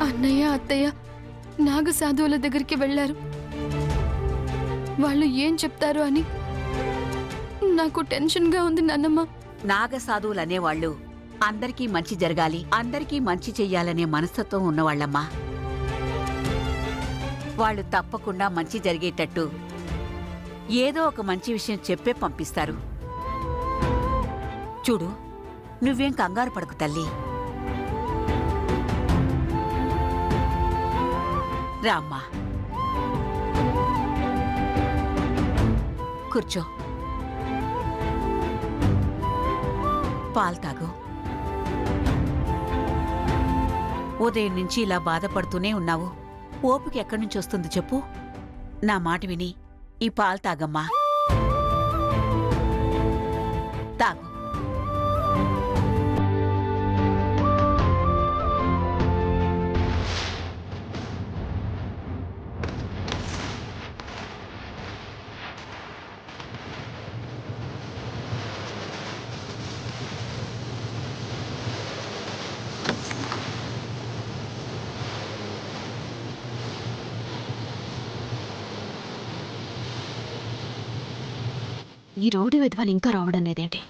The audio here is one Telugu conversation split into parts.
అన్నయ్య అత్తయ్య నాగ సాధువుల దగ్గరికి వెళ్లారు. వాళ్ళు ఏం చెప్తారు అని నాకు టెన్షన్గా ఉంది నాన్నమ్మ. నాగసాధువులనేవాళ్లు అందరికీ మంచి జరగాలి, అందరికీ మంచి చెయ్యాలనే మనస్తత్వం ఉన్నవాళ్లమ్మా. వాళ్ళు తప్పకుండా మంచి జరిగేటట్టు ఏదో ఒక మంచి విషయం చెప్పే పంపిస్తారు. చూడు, నువ్వేం కంగారు పడకు తల్లి. రామ్మా, కూర్చో, పాలు తాగు. ఉదయం నుంచి ఇలా బాధపడుతూనే ఉన్నావు. ఓపిక ఎక్కడి నుంచి వస్తుంది చెప్పు? నా మాట విని ఈ పాలు తాగమ్మా, తాగు. ఈ రోడ్డు విధవాలు ఇంకా రావడం లేదేంటి?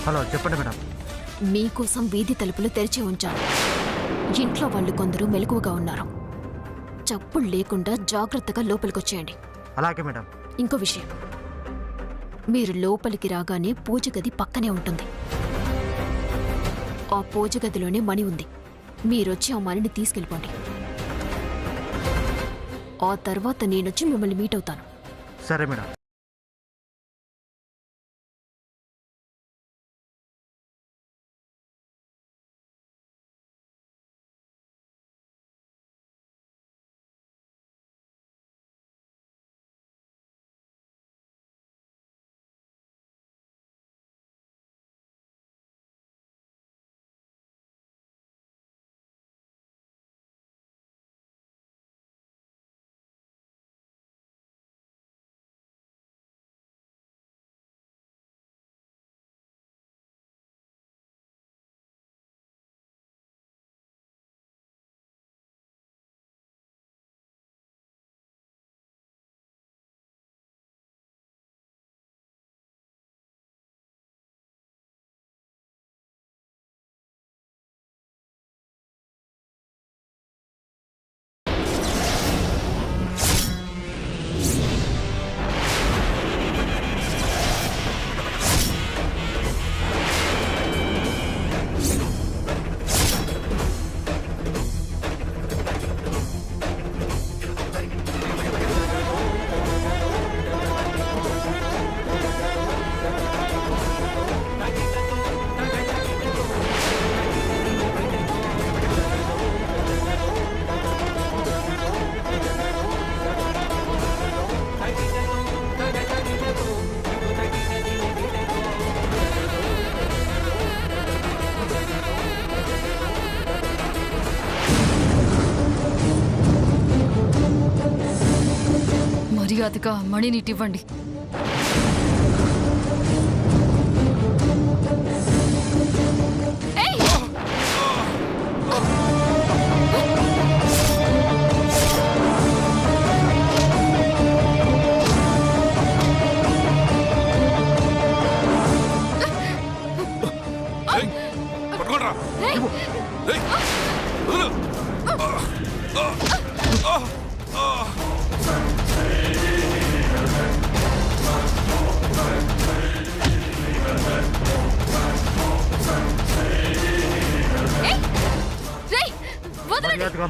హలో, చెప్పండి మేడం. మీకోసం వీధి తలుపులు తెరిచి ఉంచాను. ఇంట్లో వాళ్ళు కొందరు మెలకువగా ఉన్నారు. చప్పుళ్ళు లేకుండా జాగ్రత్తగా లోపలికొచ్చేయండి. అలాగే మేడం. ఇంకో విషయం, మీరు లోపలికి రాగానే పూజ గది పక్కనే ఉంటుంది. ఆ పూజ గదిలోనే మణి ఉంది. మీరొచ్చి ఆ మణిని తీసుకెళ్ళిపోండి. ఆ తర్వాత నేనొచ్చి మిమ్మల్ని మీట్ అవుతాను. సరే మేడం. మర్యాదగా మణినిటివ్వండి.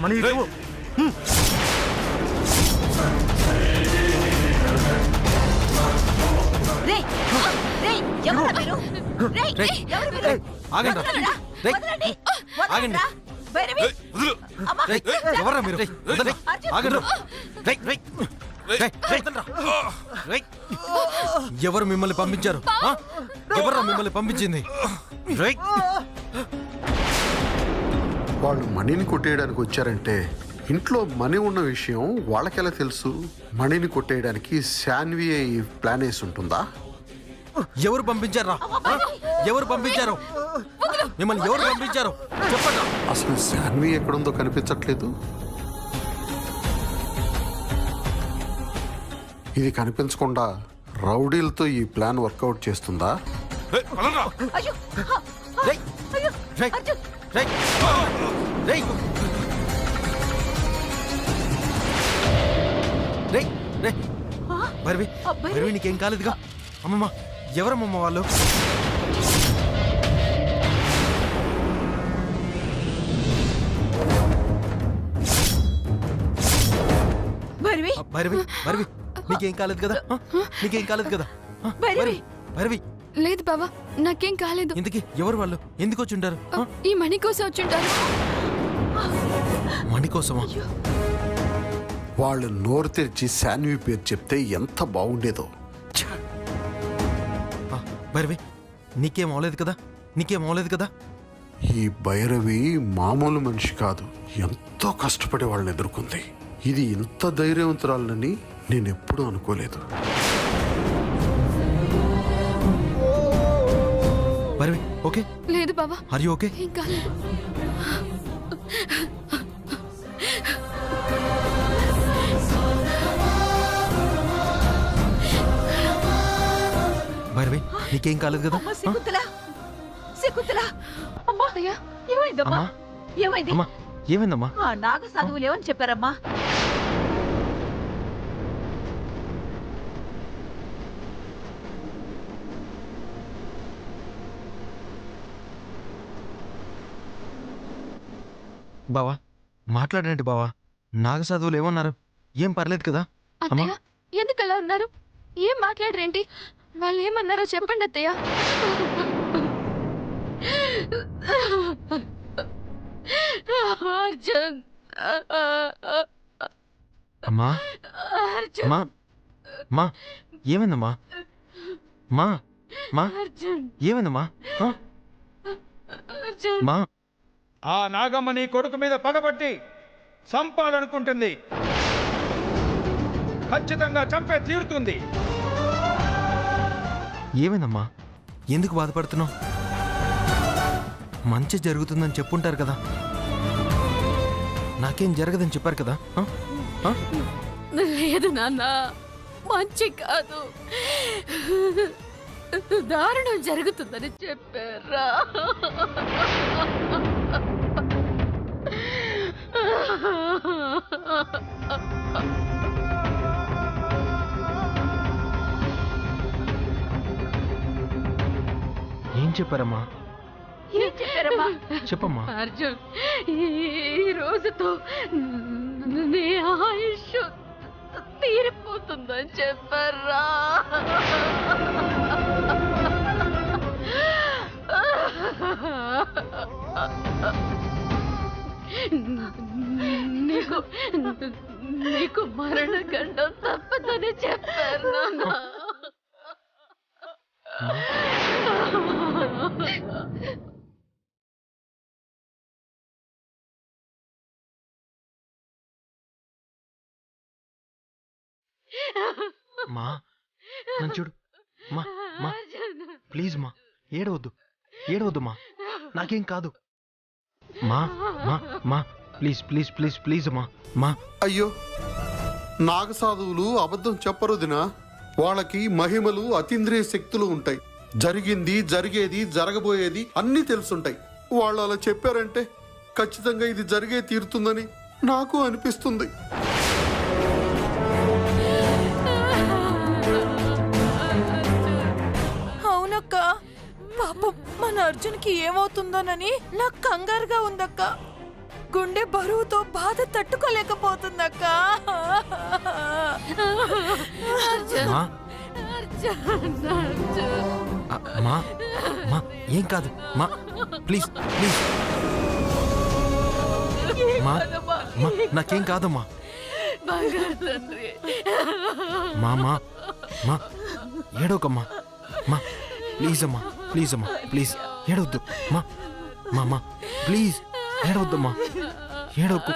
మనీ ఇవ్వు. రేయ్, రేయ్, ఎవరా మీరు? రేయ్, ఎవరు మీరు? ఆగండి రా. వదలండి. రేయ్, వదలండి. ఆగండి. వదలండి. భైరవి. అమ్మా. రేయ్, ఎవర్రా మీరు? వదలండి. అర్జున్. ఆగండి రా. రేయ్, రేయ్. రేయ్, రేయ్, వదలండి రా. రేయ్. ఎవరు మిమ్మల్ని పంపించారు? ఎవరు మిమ్మల్ని పంపించింది? రేయ్. వాళ్ళు మనీని కొట్టేయడానికి వచ్చారంటే ఇంట్లో మనీ ఉన్న విషయం వాళ్ళకెలా తెలుసు? మనీని కొట్టేయడానికి శాన్వి ఈ ప్లాన్ వేసి ఉంటుందా? ఎవరు పంపించారా? ఎవరు పంపించారు? మిమ్మల్ని ఎవరు పంపించారు? చెప్పండి. అసలు శాన్వి ఎక్కడుందో కనిపించట్లేదు. ఇది కనిపించకుండా రౌడీలతో ఈ ప్లాన్ వర్కౌట్ చేస్తుందా? అయ్యో. రేయ్, అయ్యో. రేయ్, అర్జున్. రేయ్, రేయ్. రేయ్, రేయ్. భైరవి, అబ్బాయి. భైరవి నీకేం కాలేదుగా? అమ్మమ్మ, ఎవరమ్మమ్మ వాళ్ళు? భైరవి. భైరవి, భైరవి, నీకేం కాలేదు కదా? నీకేం కాలేదు కదా? భైరవి. భైరవి, లేదు బావా, నాకేం కాలేదు. ఇంతకీ ఎవరు వాళ్ళు? ఎందుకు వచ్చి ఉంటారు? ఈ మనీ కోసం వచ్చుంటారు. మణి కోసమా? వాళ్ళు నోరు తెరిచి శాన్వి పేరు చెప్తే ఎంత బాగుండేదో. భైరవి, నీకేం అవలేదు కదా? నీకేం అవలేదు కదా? ఈ భైరవి మామూలు మనిషి కాదు, ఎంతో కష్టపడి వాళ్ళని ఎదుర్కొంది. ఇది ఇంత ధైర్యవంతురాలని నేనెప్పుడూ అనుకోలేదు. భైరవి, ఓకే? లేదు బావా, ఆర్ యు ఓకే? ఏం కాలేదు. భైరవి, నీకేం కాలేదు కదా? అమ్మ, శకుంతల. శకుంతల. అమ్మా. అత్తయ్య, ఏమైందమ్మా? అమ్మా, ఏమైంది? అమ్మా, ఏమైందమ్మా? ఆ నాగ సాధువులు ఏమని చెప్పారమ్మా? బావా, మాట్లాడండి బావా. నాగసాధువులు ఏమన్నారు? ఏం పర్లేదు కదా? అమ్మా, అత్తయ్య ఎందుకు అలా ఉన్నారు? ఏం మాట్లాడరేంటి? వాళ్ళు ఏమన్నారో చెప్పండి అత్తయ్య. అర్జున్, అమ్మా, అర్జున్, అమ్మా, అమ్మా, ఏమైందమ్మా? మా, మా, అర్జున్, ఏమైందమ్మా? అర్జున్. మా, ఆ నాగమ్మ నీ కొడుకు మీద పగబట్టి చంపాలనుకుంటుంది. ఖచ్చితంగా చంపే తీరుతుంది. ఏమైందమ్మా? ఎందుకు బాధపడుతున్నావు? మంచి జరుగుతుందని చెప్పుంటారు కదా? నాకేం జరగదని చెప్పారు కదా? లేదు నాన్న, మంచి కాదు, దారుణం జరుగుతుందని చెప్పారా? ఏం చెప్పారమ్మా? ఏం చెప్పారమ్మా? చెప్పమ్మా. అర్జున్, ఈ రోజుతో నీ ఆయుష్ తీరిపోతుందని చెప్పారా? నీకు నీకు మరణగండం తప్పదని చెప్పారు నాన్న. మా, నన్ను చూడు. మా, మా, ప్లీజ్ మా, ఏడవద్దు, ఏడవద్దు మా, నాకేం కాదు. మా, మా, మా, ప్లీజ్ ప్లీజ్ ప్లీజ్ ప్లీజ్ మా, మా. అయ్యో, నాగసాధువులు అబద్ధం చెప్పరు దినా. వాళ్ళకి మహిమలు, అతీంద్రియ శక్తులు ఉంటాయి. జరిగింది, జరిగేది, జరగబోయేది అన్నీ తెలుసుంటాయి. వాళ్ళు అలా చెప్పారంటే ఖచ్చితంగా ఇది జరిగే తీరుతుందని నాకు అనిపిస్తుంది. అవునక్క, పాపం మన అర్జున్కి ఏమవుతుందోనని నాకు కంగారుగా ఉందక్క. గుండె బరువుతో బాధ తట్టుకోలేకపోతుందక్క. మా మా మా ఏం కాదు మా, ప్లీజ్ ప్లీజ్ మా మా నాకేం కాదమ్మా. మా మా మా ఏడవకమ్మా మా, ప్లీజ్ అమ్మా, ప్లీజ్ అమ్మా, ప్లీజ్ ఏడవద్దు మా, మా మా ప్లీజ్ ఏడవద్దమ్మా, ఏడవకు.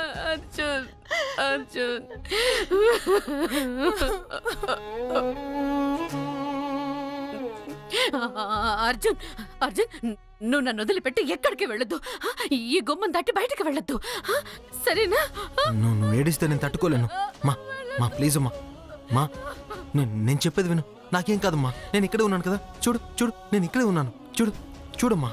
అర్జున్, అర్జున్, నువ్వు నన్ను వదిలిపెట్టి ఎక్కడికి వెళ్ళొద్దు. ఈ గుమ్మం దాటి బయటకు వెళ్ళొద్దు, సరేనా? నువ్వు ఏడిస్తే నేను తట్టుకోలేను మా, మా ప్లీజ్ అమ్మా మా, నేను చెప్పేది విను, నాకేం కాదమ్మా, నేను ఇక్కడే ఉన్నాను కదా, చూడు చూడు నేను ఇక్కడే ఉన్నాను, చూడు చూడమ్మా.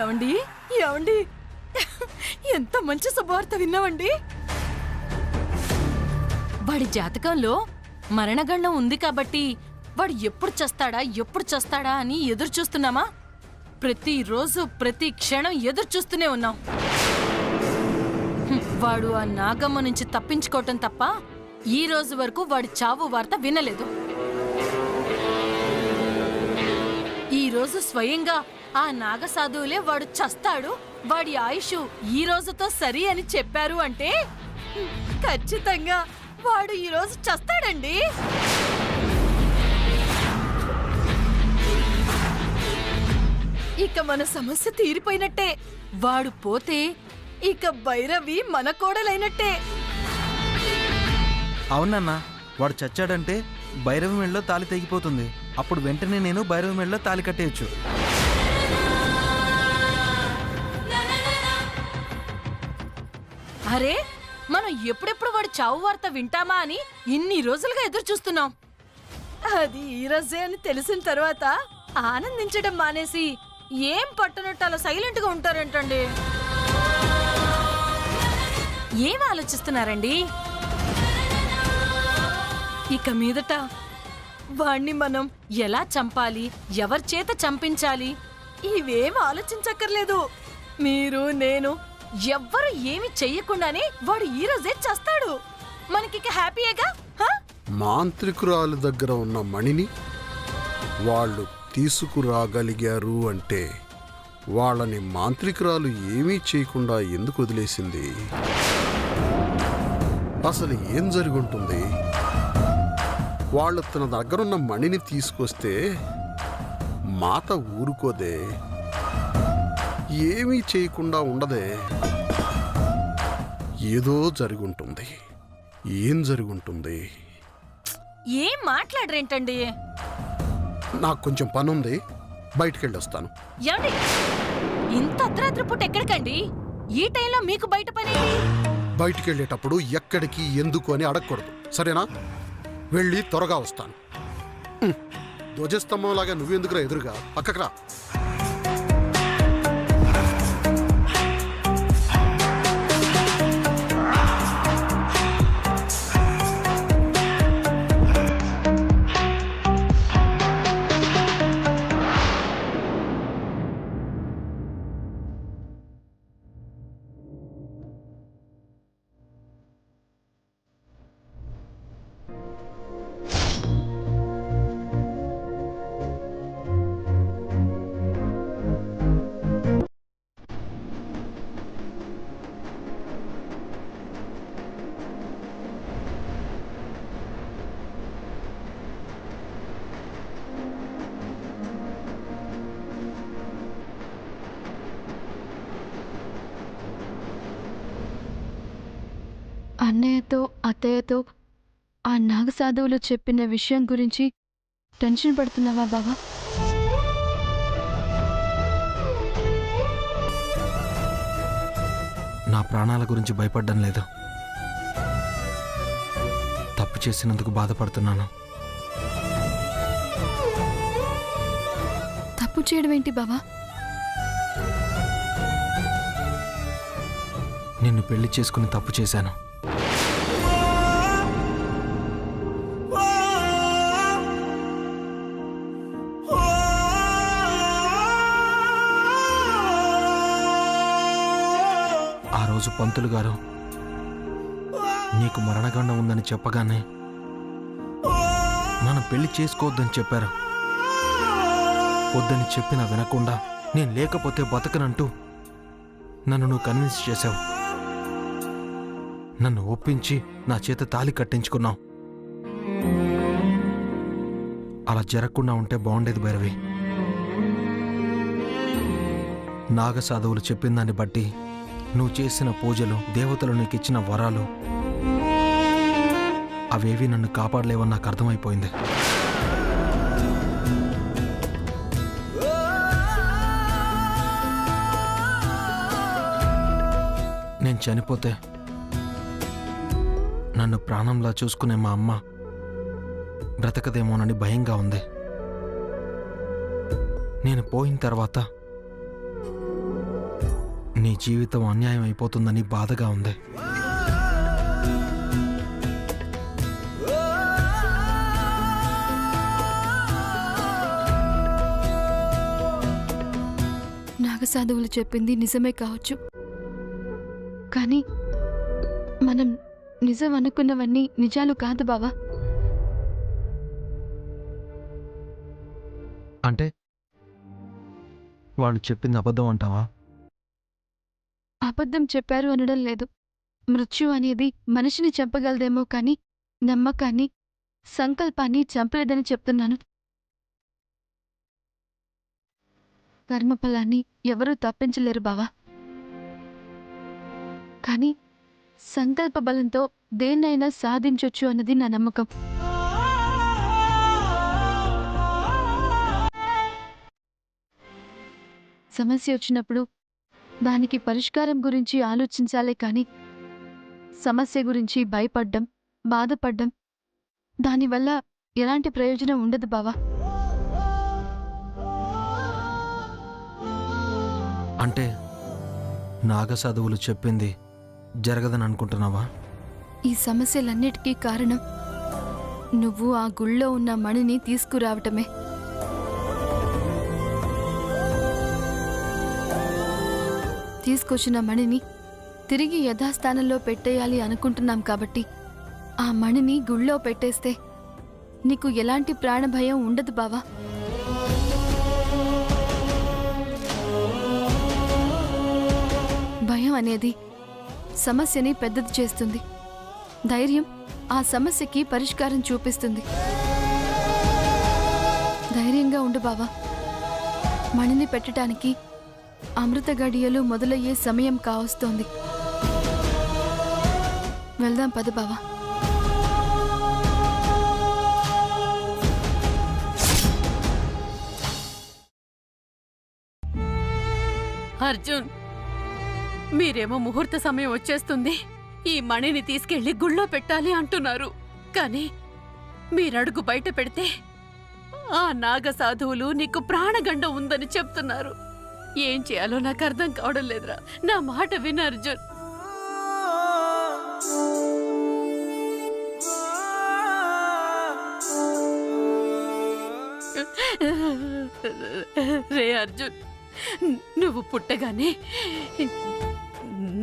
ఏమండి, ఏమండి, ఎంత మంచి శుభవార్త విన్నామండి. వాడి జాతకంలో మరణగండం ఉంది కాబట్టి వాడు ఎప్పుడు చస్తాడా అని ఎదురు చూస్తున్నామా? ప్రతిరోజు ప్రతి క్షణం ఎదురు చూస్తూనే ఉన్నాం. వాడు ఆ నాగమ్మ నుంచి తప్పించుకోవటం తప్ప ఈ రోజు వరకు వాడి చావు వార్త వినలేదు. ఈ రోజు స్వయంగా ఆ నాగసాధువులే వాడు చస్తాడు, వాడి ఆయుష్ ఈ రోజుతో సరి అని చెప్పారు అంటే ఖచ్చితంగా వాడు ఈ రోజు చస్తాడండి. ఇక మన సమస్య తీరిపోయినట్టే. వాడు పోతే ఇక భైరవి మన కోడలైనట్టే. అవునన్నా, వాడు చచ్చాడంటే భైరవి మెడలో తాళి తెగిపోతుంది. అప్పుడు వెంటనే నేను భైరవి మెడలో తాళి కట్టేయచ్చు. అరే, మనం ఎప్పుడెప్పుడు వాడి చావు వార్త వింటామా అని ఇన్ని రోజులుగా ఎదురు చూస్తున్నాం. అది ఈ రోజే అని తెలిసిన తర్వాత ఆనందించడం మానేసి ఏం పట్టనట్టు అలా సైలెంట్ గా ఉంటారంటండి. ఏం ఆలోచిస్తున్నారండి? ఇక మీదట వాణ్ణి మనం ఎలా చంపాలి, ఎవరి చేత చంపించాలి, ఇవేం ఆలోచించక్కర్లేదు. మీరు, నేను ఎవ్వరు ఏమి చెయ్యకుండానే వాడు ఈ రోజే చేస్తాడు. మనకిక హ్యాపీయేగా? మాంత్రికురాలు దగ్గర ఉన్న మణిని వాళ్ళు తీసుకురాగలిగారు అంటే వాళ్ళని మాంత్రికురాలు ఏమీ చేయకుండా ఎందుకు వదిలేసింది? అసలు ఏం జరుగుంటుంది? వాళ్ళు తన దగ్గరున్న మణిని తీసుకొస్తే మాత ఊరుకోదే, ఏమీ చేయకుండా ఉండదే. ఏదో జరుగుంటుంది. ఏం జరుగుంటుంది? ఏం మాట్లాడరేంటండి? నాకు కొంచెం పనుంది, బయటికెళ్ళొస్తాను. ఏమండి, ఇంత అర్ధరాత్రి పూట ఎక్కడికండి? ఈ టైంలో మీకు బయట పని? బయటికెళ్ళేటప్పుడు ఎక్కడికి, ఎందుకు అని అడగకూడదు, సరేనా? వెళ్ళి త్వరగా వస్తాను. ధ్వజస్తంభంలాగా నువ్వెందుకురా ఎదురుగా? పక్కకురా. అన్నయ్యతో అత్తయ్యతో ఆ నాగసాధువులు చెప్పిన విషయం గురించి టెన్షన్ పడుతున్నావా బావా? నా ప్రాణాల గురించి భయపడ్డం లేదు. తప్పు చేసినందుకు బాధపడుతున్నాను. తప్పు చేయడం ఏంటి బావా? నిన్ను పెళ్లి చేసుకుని తప్పు చేశాను. ఆ రోజు పంతులు గారు నీకు మరణగండం ఉందని చెప్పగానే మనం పెళ్లి చేసుకోవద్దని చెప్పారు. వద్దని చెప్పినా వినకుండా నేను లేకపోతే బతకనంటూ నన్ను నువ్వు కన్విన్స్ చేశావు. నన్ను ఒప్పించి నా చేత తాళి కట్టించుకున్నావు. అలా జరగకుండా ఉంటే బాగుండేది భైరవి. నాగసాధువులు చెప్పిన దాన్ని బట్టి నువ్వు చేసిన పూజలు, దేవతలు నీకిచ్చిన వరాలు అవేవి నన్ను కాపాడలేవని నాకు అర్థమైపోయింది. నేను చనిపోతే నన్ను ప్రాణంలా చూసుకునే మా అమ్మ బ్రతకదేమోనని భయంగా ఉంది. నేను పోయిన తర్వాత నీ జీవితం అన్యాయం అయిపోతుందని బాధగా ఉంది. నాగసాధువులు చెప్పింది నిజమే కావచ్చు, కానీ మనం నిజం అనుకున్నవన్నీ నిజాలు కాదు బావా. అంటే వాళ్ళు చెప్పింది అబద్ధం అంటావా? అబద్ధం చెప్పారు అనడం లేదు. మృత్యు అనేది మనిషిని చంపగలదేమో కానీ నమ్మకాన్ని, సంకల్పాన్ని చంపలేదని చెప్తున్నాను. కర్మఫలాన్ని ఎవరూ తప్పించలేరు బావా. కానీ సంకల్ప బలంతో దేన్నైనా సాధించొచ్చు అన్నది నా నమ్మకం. సమస్య వచ్చినప్పుడు దానికి పరిష్కారం గురించి ఆలోచించాలే కానీ సమస్య గురించి భయపడ్డం, బాధపడ్డం దానివల్ల ఎలాంటి ప్రయోజనం ఉండదు బావా. అంటే నాగసాధువులు చెప్పింది జరగదని అనుకుంటున్నావా? ఈ సమస్యలన్నిటికీ కారణం నువ్వు ఆ గుళ్ళో ఉన్న మణిని తీసుకురావటమే. తీసుకొచ్చిన మణిని తిరిగి యథాస్థానంలో పెట్టేయాలి అనుకుంటున్నాం కాబట్టి ఆ మణిని గుళ్ళో పెట్టేస్తే నీకు ఎలాంటి ప్రాణభయం ఉండదు బావా. భయం అనేది సమస్యని పెద్దది చేస్తుంది. ధైర్యం ఆ సమస్యకి పరిష్కారం చూపిస్తుంది. ధైర్యంగా ఉండు బావా. మణిని పెట్టడానికి అమృత గడియలు మొదలయ్యే సమయం కావస్తోంది. వెళ్దాం పద బావా. అర్జున్, మీరేమో ముహూర్త సమయం వచ్చేస్తుంది, ఈ మణిని తీసుకెళ్లి గుళ్ళో పెట్టాలి అంటున్నారు. కానీ మీరడుగు బయట పెడితే ఆ నాగ సాధువులు నీకు ప్రాణగండం ఉందని చెప్తున్నారు. ఏం చేయాలో నాకు అర్థం కావడం లేదురా. నా మాట విను అర్జున్. రే అర్జున్, నువ్వు పుట్టగానే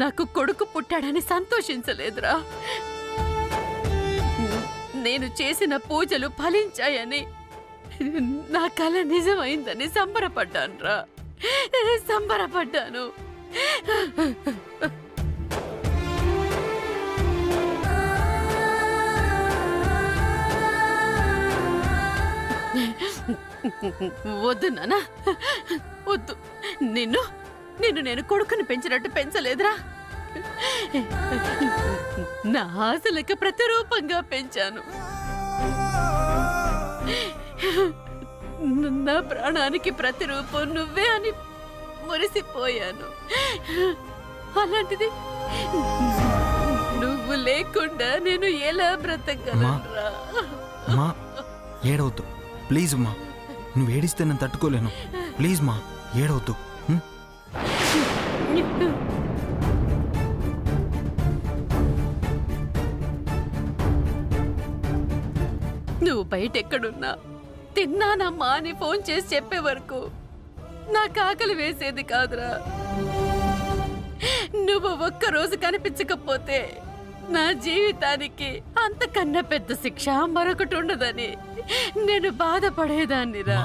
నాకు కొడుకు పుట్టాడని సంతోషించలేదురా. నేను చేసిన పూజలు ఫలించాయని, నా కల నిజమైందని సంబరపడ్డానురా. సంబరపడ్డాను. వద్దు నాన్న, వద్దు. నిన్ను నేను కొడుకుని పెంచినట్టు పెంచలేదురా. నా ఆశలకు ప్రతిరూపంగా పెంచాను. నా ప్రాణానికి ప్రతిరూపం నువ్వే అని మురిసిపోయాను. అలాంటిది నువ్వు లేకుండా నేను ఎలా బ్రతకగలరా? మా ఏడవద్దు ప్లీజ్ మా. నువ్వు ఏడిస్తే నేను తట్టుకోలేను. ప్లీజ్ మా ఏడవద్దు. ఉం? నువ్వు బయట ఎక్కడున్నా తిన్నానమ్మా అని ఫోన్ చేసి చెప్పే వరకు నాకు ఆకలి వేసేది కాదురా. నువ్వు ఒక్కరోజు కనిపించకపోతే నా జీవితానికి అంతకన్నా పెద్ద శిక్ష మరొకటి ఉండదని నేను బాధపడేదాన్నిరా.